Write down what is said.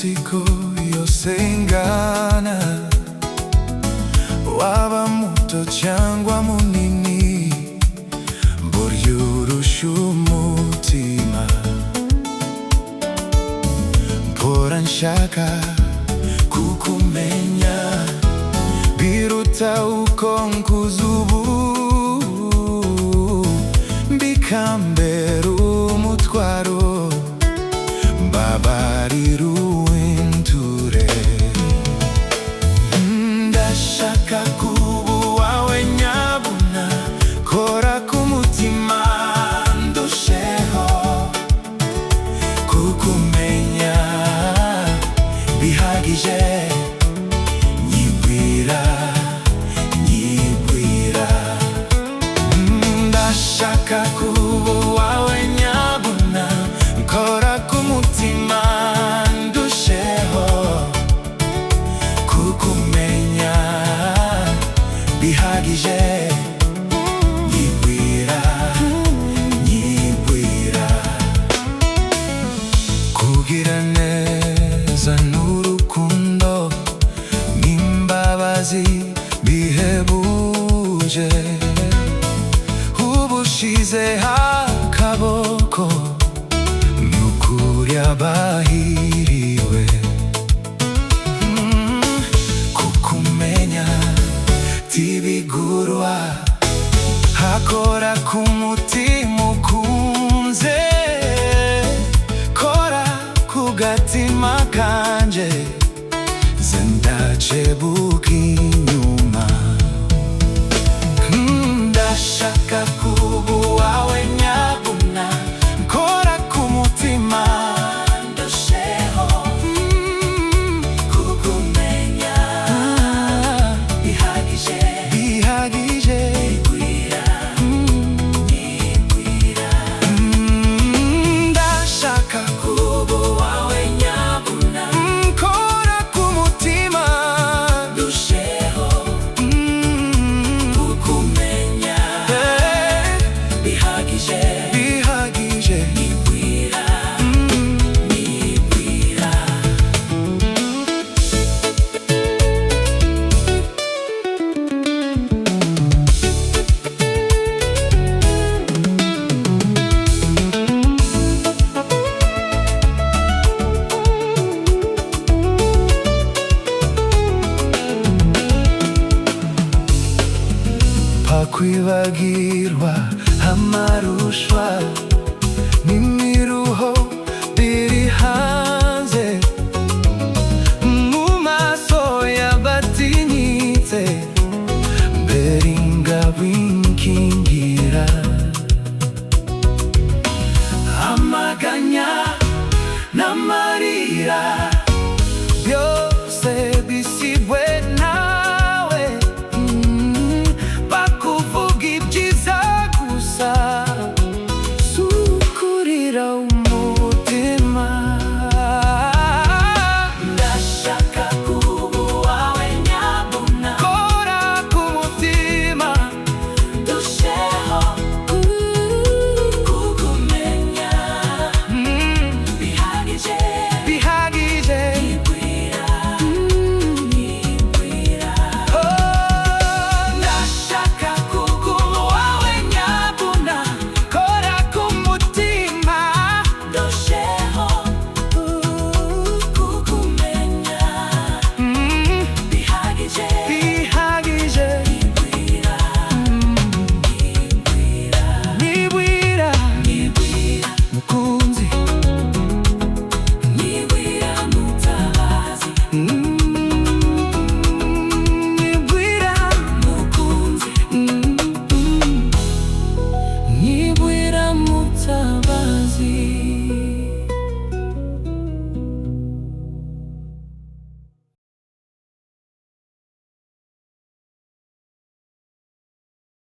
siku yose ingana, waba muto cyangwa munini, burya urusha umutima. Mpora nshaka kukumenya biruta uko nkuzi ubu, bikambera umutwaro, mbabarira uwindure. Ndashaka kuba uwawe nyabuna, kora ku mutima ndusheho kukumenya bihagije. Nyibwira, nyibwira. Ndashaka kuba uwawe nyabuna, kora ku mutima ndusheho kukumenya bihagije. Nyibwira, nyibwira. Kugira neza n'urukundo n'imbabazi bihebuje, ubushizeho akaboko, n'ukuri abahiriwe. Kukumenya tibigurwa, hakora ku mutima ukunze, kora ku gatima kanje, zendacebuka inyuma. Ndashaka kuba uwawe nyabuna, kora ku mutima ndusheho kukumenya bihagije, bihagije. Nyibwira, nyibwira. Ndashaka kuba uwawe nyabuna, kora ku mutima ndusheho kukumenya bihagije, bihagije. Nyibwira, nyibwira. Pakwibagirwa amarushwa n'imiruho biri hanze, mu maso y'abatinyitse, mbere ingabo inkingira. Amaganya n'amarira